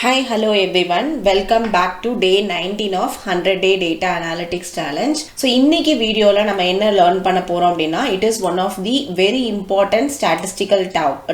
Hi, hello everyone. Welcome back to day 19 of 100-day data analytics challenge. So, இன்னைக்கு வீடியோல நம்ம என்ன learn பண்ண போறோம் அப்படின்னா, it is one of the very important statistical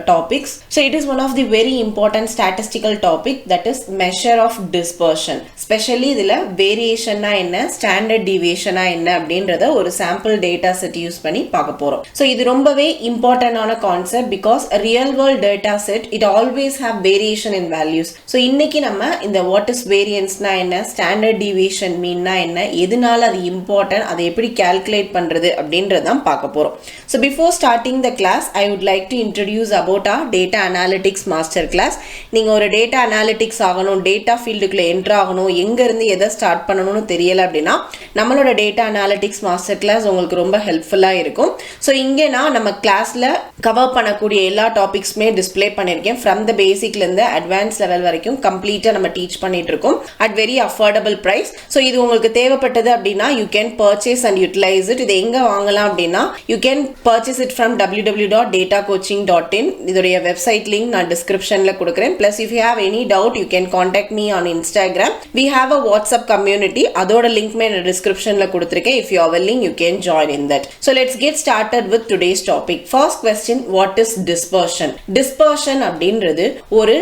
topics. So, it is one of the very important statistical topic that is measure of dispersion. Especially இதுல variation என்ன, standard deviation என்ன அப்படின்றத ஒரு sample data set use பண்ணி பார்க்க போறோம். So, இது ரொம்பவே important ஆன concept because real world data set it always have variation in values. So, இன்னைக்கு நம்ம இந்த what is variance னா என்ன, standard deviation mean னா என்ன, எதனால அது important, அதை எப்படி calculate பண்றது அப்படின்றதான் பார்க்க போறோம். So before starting the class, I would like to introduce about our data analytics master class. நீங்க ஒரு data analytics ஆகணும், data fieldக்குள்ள enter ஆகணும், எங்க இருந்து எதை ஸ்டார்ட் பண்ணணும்னு தெரியல அப்படின்னா நம்மளோட data analytics master class உங்களுக்கு ரொம்ப ஹெல்ப்ஃபுல்லா இருக்கும். So இங்க நான் நம்ம கிளாஸ்ல கவர் பண்ணக்கூடிய எல்லா டாபிக்ஸ்மே டிஸ்ப்ளே பண்ணிருக்கேன். from the basicல இருந்து advanced level வரைக்கும் கம்ப்ளீட்டா நம்ம டீச் பண்ணிட்டு இருக்கோம் at very affordable price. So இது உங்களுக்கு தேவைப்பட்டது அப்படின்னா you can purchase and utilize it. இது எங்க வாங்கலாம் அப்படின்னா you can purchase it from www.datacoaching.in. இதோடைய வெப்சைட் லிங்க் நான் டிஸ்கிரிப்ஷன்ல கொடுக்கிறேன். plus if you have any doubt you can contact me on Instagram. We have a WhatsApp community. அதோட link நான் டிஸ்கிரிப்ஷன்ல கொடுத்திருக்கேன். if you are willing you can join in that. So let's get started with today's topic. First question, what is dispersion? Dispersion அப்படின்றது ஒரு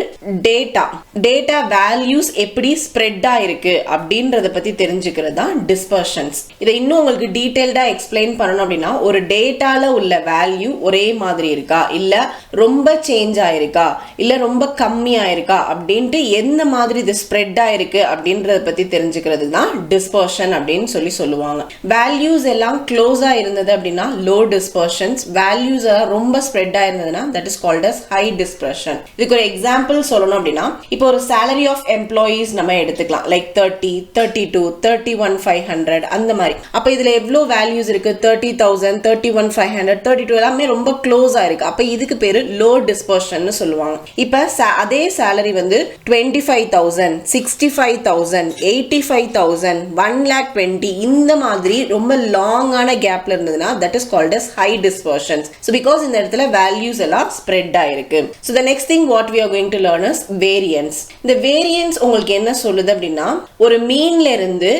data values எப்படி spread ஆயிருக்கு அப்படின்றத பத்தி தெரிஞ்சுக்கிறது தான் டிஸ்பர்ஷன்ஸ். இதை இன்னும் உங்களுக்கு டீடைல்டா எக்ஸ்பிளைன் பண்ணணும் அப்படின்னா ஒரு டேட்டால உள்ள வேல்யூ ஒரே மாதிரி இருக்கா, இல்ல ரொம்ப சேஞ்ச் ஆயிருக்கா, இல்ல ரொம்ப கம்மி ஆயிருக்கா அப்படின்ட்டு எந்த மாதிரி இது ஸ்ப்ரெட் ஆயிருக்கு அப்படின்றத பத்தி தெரிஞ்சுக்கிறது தான் டிஸ்பர்ஷன் அப்படின்னு சொல்லுவாங்க. வேல்யூஸ் எல்லாம் க்ளோஸா இருந்தது அப்படின்னா லோ டிஸ்பர்ஷன்ஸ், வேல்யூஸ் ரொம்ப ஸ்ப்ரெட் ஆயிருந்ததுன்னா that is called as high dispersion. இதுக்கு ஒரு எக்ஸாம்பிள் சொல்லணும் அப்படின்னா இப்போ ஒரு salary of employees நம்ம எடுத்துக்கலாம், like 30, 32, 31,500 அந்த மாதிரி. அப்ப இதுல எவ்வளவு வேல்யூஸ் இருக்கு, 30,000, 31,500, 32 எல்லாமே ரொம்ப க்ளோஸா இருக்கு. அப்ப இதுக்கு பேரு லோ டிஸ்பர்ஷன் சொல்லுவாங்க. இப்ப அதே salary வந்து 25,000, 65,000, 85,000, 1,20,000 இந்த மாதிரி ரொம்ப லாங்கான கேப்ல இருந்ததுன்னா that is called as high dispersions. So because இந்த இடத்துல வேல்யூஸ் எல்லாம் ஸ்ப்ரெட் ஆயிருக்கு. So the next thing what we are going to learn is variance. இந்த வேரியன்ஸ் உங்களுக்கு என்ன சொல்லுது அப்படின்னா ஒரு மீன்ல இருந்து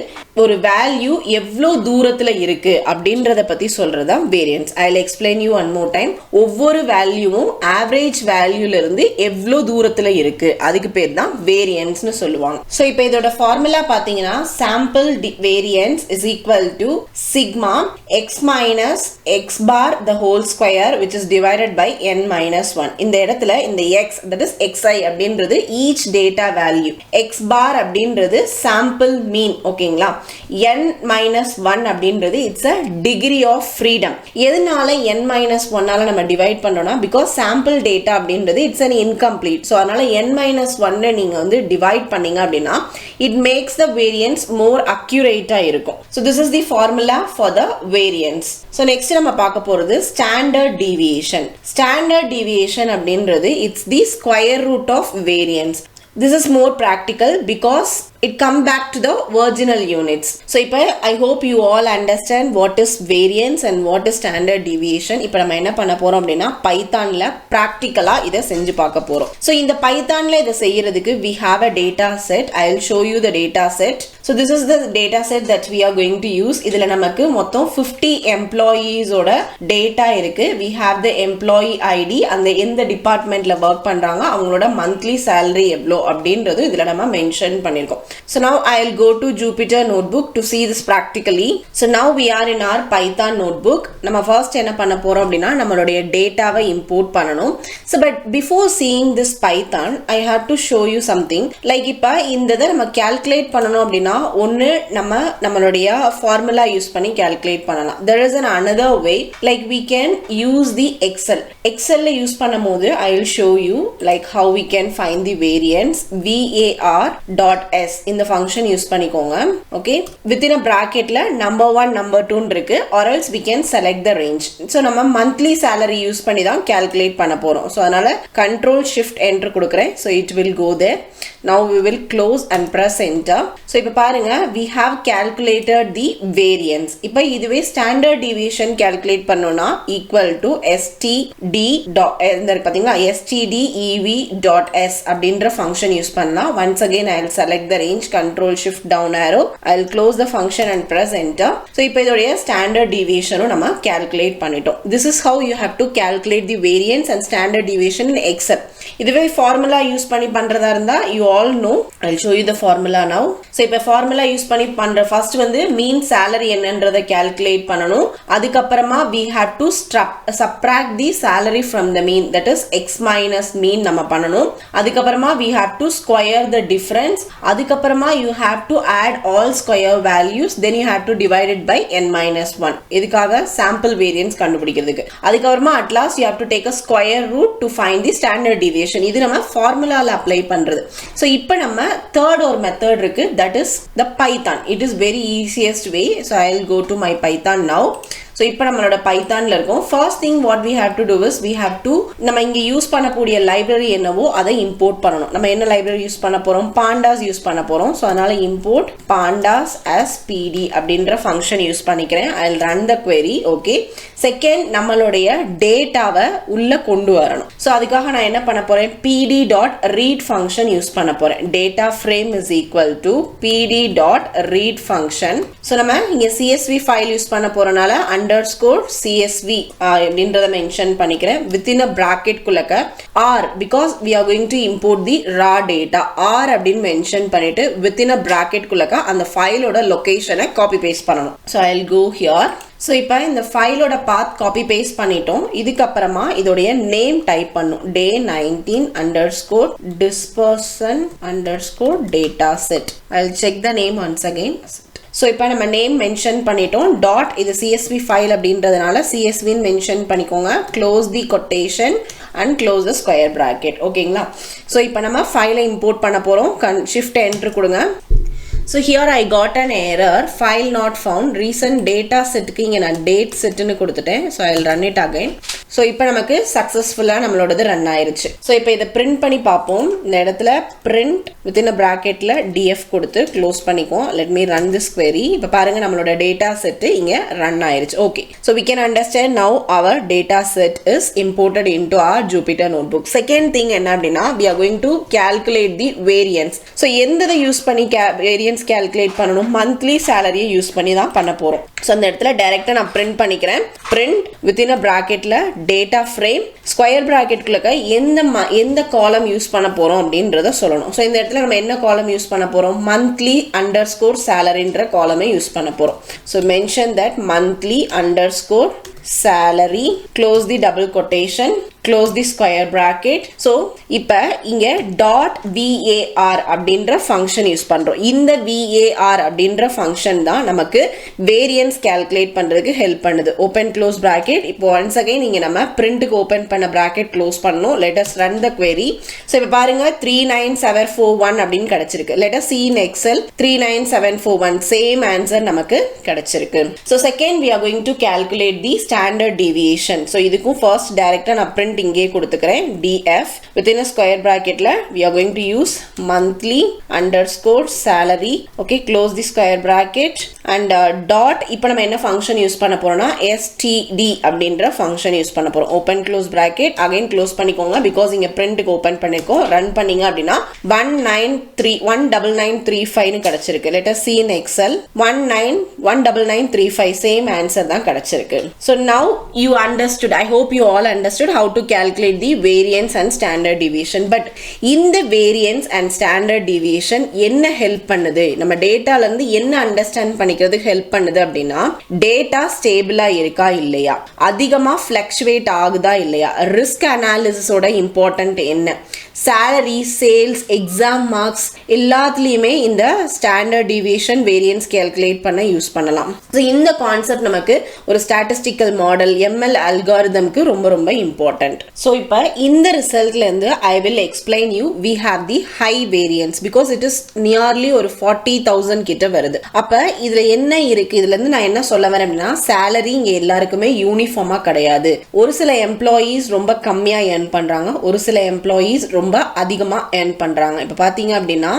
ஒரு வேல்யூ எவ்வளவு தூரத்துல இருக்கு அப்படின்றத பத்தி சொல்றதா variance. I'll explain you one more time. ஒவ்வொரு வேல்யூவும் ஆவரேஜ் வேல்யூல இருந்து எவ்வளவு தூரத்துல இருக்கு அதுக்கு பேர் தான் வேரியன்ஸ்னு சொல்லுவாங்க. சோ இப்போ இதோட ஃபார்முலா பாத்தீங்கன்னா sample variance is equal to sigma x minus x bar the whole square which is divided by n minus 1. இந்த இடத்துல இந்த x that is xi அப்படின்றது each data value, x bar அப்படின்றது sample mean, ஓகேங்களா. n minus 1 அப்படின்றது it's a degree of freedom. எதனால n minus 1 ஆல நம்ம டிவைட் பண்றோம்னா because sample data அப்படின்றது it's an incomplete. so அதனால n minus 1 நீங்க வந்து டிவைட் பண்ணீங்க அப்படின்னா it makes the variance more accurate ஆ இருக்கும். so this is the formula for the variance. so next நம்ம பார்க்க போறது standard deviation. standard deviation அப்படின்றது it's the square root of variance. This is more practical because it come back to the original units. So இப்போ I hope you all understand what is variance and what is standard deviation. இப்போ நம்ம என்ன பண்ண போறோம் அப்படின்னா பைத்தான்ல பிராக்டிகலா இதை செஞ்சு பார்க்க போறோம். So இந்த பைத்தான்ல இதை செய்யறதுக்கு we have a data set. I'll show you the data set. So this is the data set that we are going to use. இதுல நமக்கு மொத்தம் 50 employees ஓட data இருக்கு. We have the employee ID and எந்த டிபார்ட்மெண்ட்ல work பண்றாங்க அவங்களோட monthly salary எவ்வளோ அப்படின்றது இதுல நம்ம மென்ஷன் பண்ணிருக்கோம். So now I'll go to Jupyter notebook to see this practically. So now we are in our Python notebook. நம்ம first என்ன பண்ண போறோம் அப்படின்னா நம்மளுடைய டேட்டாவை இம்போர்ட் பண்ணணும். So but before seeing this Python I have to show you something. Like இப்ப இந்ததை நம்ம calculate பண்ணணும் அப்படின்னா ஒன்னு நம்மளுடைய ஃபார்முலா யூஸ் பண்ணி calculate பண்ணலாம். There is another way, like we can use the Excel. Excelல யூஸ் பண்ணும்போது I'll show you like how we can find the variance. var.s இந்த function யூஸ் பண்ணிக்கோங்க. Okay, within a bracketல number 1 number 2 இருக்கு, or else we can select the range. So நம்ம monthly salary use பண்ணி தான் calculate பண்ண போறோம். So அதனால control shift enter கொடுக்கிறேன். So it will go there. Now we will close and press enter. So இப்ப பாருங்க, we have calculated the variance. இப்ப இதுவே standard deviation calculate பண்ணோம்னா equal to std dot பாத்தீங்களா, stdev.s அப்படின்ற function யூஸ் பண்ணலாம். Once again I will select the range, control shift down arrow, I will close the function and press enter. So இப்போ இதோடைய standard deviation நம்ம calculate பண்ணிட்டோம். This is how you have to calculate the variance and standard deviation in Excel. இதுவே formula use பண்ணி பண்றதா இருந்தா you all know, I'll show you the formula now. So இப்போ formula use பண்ணி பண்ற first வந்து mean salary என்னன்றதை calculate பண்ணனும். அதுக்கு அப்புறமா we have to subtract the salary from the mean, that is x minus mean நம்ம பண்ணனும். அதுக்கு அப்புறமா we have to square the difference. அதுக்கு அப்புறமா you have to add all square values, then you have to divide it by n minus 1. இதுக்காக sample variance கண்டுபிடிக்கிறதுக்கு. அதுக்கு அப்புறமா at last you have to take a square root to find the standard deviation. இது நம்ம formulaல apply பண்றது. So இப்போ நம்ம third or method இருக்கு, that is the Python. It is very easiest way. So I'll go to my Python now. So இப்போ நம்மளோட பைத்தான்ல இருக்கும். First thing what we have to do is we have to நம்ம இங்க use பண்ணக்கூடிய library என்னவோ அதை import பண்ணணும். நம்ம என்ன லைப்ரரி யூஸ் பண்ண போறோம்? Pandas யூஸ் பண்ண போறோம். So அதனால import pandas as pd அப்படின்ற ஃபங்க்ஷன் யூஸ் பண்ணிக்கிறேன். I'll run the query. Okay. Second, நம்மளுடைய டேட்டாவை உள்ள கொண்டு வரணும். So அதுக்காக நான் என்ன பண்ண போறேன்? pd.read ஃபங்க்ஷன் யூஸ் பண்ண போறேன். data frame is equal to pd.read function. So நம்ம இங்க csv ஃபைல் யூஸ் பண்ண போறனால underscore csv அப்படின்றத மென்ஷன் பண்ணிக்கிறேன். within a bracket குள்ளக்க r, because we are going to import the raw data, r அப்படின்னு mention பண்ணிட்டு within a bracket குள்ளக்க அந்த ஃபைலோட லொகேஷனை copy paste பண்ணணும். So I'll go here. So இப்போ இந்த ஃபைலோட பாத் காப்பி பேஸ்ட் பண்ணிட்டோம். இதுக்கு அப்புறமா இதோடைய நேம் டைப் பண்ணும். day 19 underscore dispersion underscore dataset. I'll check the name once again. So இப்போ நம்ம நேம் மென்ஷன் பண்ணிட்டோம். டாட் இது csv ஃபைல் அப்படின்றதுனால csv மென்ஷன் பண்ணிக்கோங்க. Close the quotation and close the square bracket. ஓகேங்களா? ஸோ இப்போ நம்ம ஃபைலை இம்போர்ட் பண்ண போகிறோம். ஷிஃப்ட் என்ட்ரு கொடுங்க. So here I got an error, file not found. Recent data setக்கு இங்க நான் date setன்னு கொடுத்துட்டேன். So I'll run it again. So இப்போ நமக்கு சக்சஸ்ஃபுல்லா நம்மளோடது ரன் ஆயிருச்சு. So இப்போ இதை பிரிண்ட் பண்ணி பார்ப்போம். இந்த இடத்துல print within a bracketல df கொடுத்து க்ளோஸ் பண்ணிக்குவோம். Let me run this query. இப்போ பாருங்க நம்மளோட data set இங்க ரன் ஆயிருச்சு. Okay. So we can understand now our data set is imported into our Jupyter notebook. Second thing என்ன அப்படின்னா, we are going to calculate the variance. So எந்ததை use பண்ணி variance calculate பண்ணனும்? monthly salary use பண்ணி தான் பண்ண போறோம். So அந்த இடத்துல டைரக்ட்டா நான் print பண்ணிக்கிறேன். print within a bracketல data frame square bracket குள்ள எந்த காலம் யூஸ் பண்ண போறோம் அப்படின்றத சொல்லணும். சோ இந்த இடத்துல நம்ம என்ன காலம் யூஸ் பண்ண போறோம்? monthly underscore salaryன்ற காலமை யூஸ் பண்ண போறோம். So mention that monthly underscore salary, close the double quotation, close the square bracket. So இப்போ இங்க dot var அப்படின்ற ஃபங்க்ஷன் யூஸ் பண்றோம். இந்த var அப்படின்ற ஃபங்க்ஷன் தான் நமக்கு வேரியன்ஸ் கால்குலேட் பண்றதுக்கு ஹெல்ப் பண்ணுது. Open close bracket. இப்போ once again இங்க நம்ம பிரிண்ட்க்கு ஓபன் பண்ண bracket க்ளோஸ் பண்ணனும். let us run the query. So இப்போ பாருங்க 39741 அப்படினு கிடைச்சிருக்கு. let us see in excel 39741 same answer நமக்கு கிடைச்சிருக்கு. So second we are going to calculate the standard deviation. So இதுக்கும் first direct நான் print இங்கே கொடுத்துக்கிறேன். df within a square bracketல we are going to use monthly underscore salary. Okay, close the square bracket and dot. இப்போ நம்ம என்ன function use பண்ண போறோம்னா std அப்படின்ற ஃபங்க்ஷன் யூஸ் பண்ண போறோம். open close bracket again close பண்ணிக்கோங்க because இங்க printக்கு ஓபன் பண்ணிருக்கோம். run பண்ணீங்க அப்படினா 19935 னு கிடைச்சிருக்கு. let us see in excel 19935 same answer தான் கிடைச்சிருக்கு. So now you understood, I hope you all understood how to calculate the variance and standard deviation. But இந்த variance and standard deviation என்ன help பண்ணுது? நம்ம டேட்டால இருந்து என்ன அண்டர்ஸ்டாண்ட் பண்ணிக்கிறோம் பண்ணிக்கிறதுக்கு ஹெல்ப் பண்ணுது அப்படின்னா டேட்டா ஸ்டேபிளா இருக்கா இல்லையா, அதிகமா ஃபிளக்சுவேட் ஆகுதா இல்லையா, ரிஸ்க் அனாலிசிஸோட இம்பார்ட்டன்ட் என்ன, salary, சேல்ஸ், எக்ஸாம் மார்க்ஸ் எல்லாத்துலேயுமே இந்த ஸ்டாண்டர்ட் டிவியேஷன் வேரியன்ஸ் கேல்குலேட் பண்ண யூஸ் பண்ணலாம். ஸோ இந்த கான்செப்ட் நமக்கு ஒரு ஸ்டாட்டிஸ்டிக்கல் மாடல் எம்எல் அல்காரிதம்க்கு ரொம்ப ரொம்ப இம்பார்ட்டன்ட். ஸோ இப்போ இந்த ரிசல்ட்லேருந்து I will explain you we have the high variance because it is nearly ஒரு 40,000 கிட்ட வருது. அப்போ இதில் என்ன இருக்குது, இதுலேருந்து நான் என்ன சொல்ல வரேன் அப்படின்னா சேலரி இங்கே எல்லாருக்குமே யூனிஃபார்மாக கிடையாது. ஒரு சில எம்ப்ளாயீஸ் ரொம்ப கம்மியாக ஏர்ன் பண்ணுறாங்க, ஒரு சில எம்ப்ளாயீஸ் ரொம்ப அதிகமாக ஏர்ன் பண்ணுறாங்க. இப்போ பார்த்தீங்க அப்படின்னா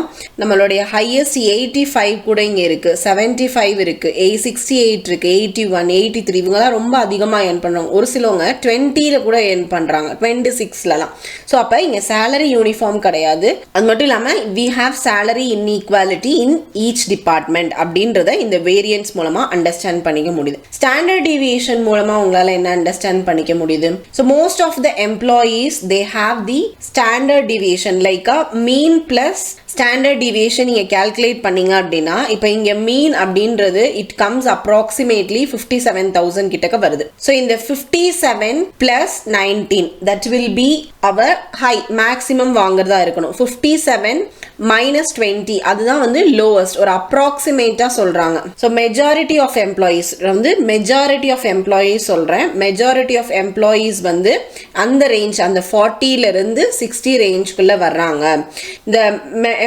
நம்மளுடைய ஹையஸ்ட் 85 கூட இங்கே இருக்குது, 75 இருக்குது, 68 இருக்குது, 81, 83 இவங்கலாம் ரொம்ப அதிகமாக ஏர்ன் பண்ணுறாங்க. ஒரு சிலவங்க 20ல கூட ஏர்ன் பண்ணுறாங்க, 26லலாம். ஸோ அப்போ இங்கே சேலரி யூனிஃபார்ம் கிடையாது. அது மட்டும் இல்லாமல் we have salary inequality in each department அப்படின்றத இந்த வேரியன்ஸ் மூலமாக அண்டர்ஸ்டாண்ட் பண்ணிக்க முடியுது. ஸ்டாண்டர்ட் டிவியேஷன் மூலமாக உங்களால் என்ன அண்டர்ஸ்டாண்ட் பண்ணிக்க முடியுது? So most of the employees they have the standard deviation like a mean plus standard deviation நீங்க calculate பண்ணீங்க அப்படின்னா இப்போ இங்க mean அப்படின்றது it comes approximately 57,000 கிட்டக்க வருது. So இந்த 57 plus 19 that will be our high maximum வாங்குறதா இருக்கணும். 57 minus 20 அதுதான் வந்து lowest ஒரு approximate சொல்றாங்க. So majority of employees வந்து majority of employees சொல்றேன், majority of employees வந்து அந்த range அந்த 40ல இருந்து 60 ரேஞ்சுக்குள்ள வர்றாங்க. இந்த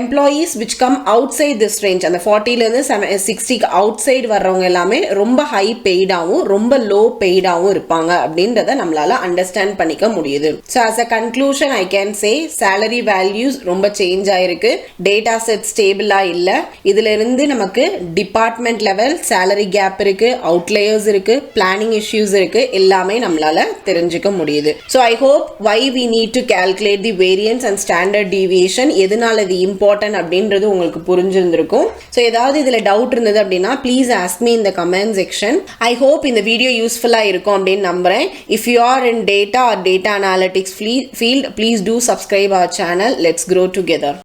employees which come outside this range அந்த 40ல இருந்து 60க்கு outside வர்றவங்க எல்லாமே ரொம்ப ஹை பெய்டாவும் ரொம்ப லோ பெய்டாவும் இருப்பாங்க அப்படின்றத நம்மளால அண்டர்ஸ்டாண்ட் பண்ணிக்க முடியுது. So as a conclusion I can say salary values ரொம்ப சேஞ்ச் ஆயிருக்கு, டேட்டா செட் ஸ்டேபிளா இல்ல, இதுல இருந்து நமக்கு டிபார்ட்மெண்ட் லெவல் salary கேப் இருக்கு, அவுட்லேயர்ஸ் இருக்கு, பிளானிங் இஷ்யூஸ் இருக்கு, எல்லாமே நம்மளால தெரிஞ்சுக்க முடியுது. So I hope why we need to calculate the variance and standard deviation எதனால இது இம்பார்ட்டன்ட் அப்படின்றது உங்களுக்கு புரிஞ்சிருந்திருக்கும். ஸோ ஏதாவது இதில் டவுட் இருந்தது அப்படின்னா ப்ளீஸ் ஆஸ்க் மீ இந்த கமெண்ட் செக்ஷன். ஐ ஹோப் இந்த வீடியோ யூஸ்ஃபுல்லாக இருக்கும் அப்படின்னு நம்புகிறேன். If you are in data or data analytics field please do subscribe our channel. Let's grow together.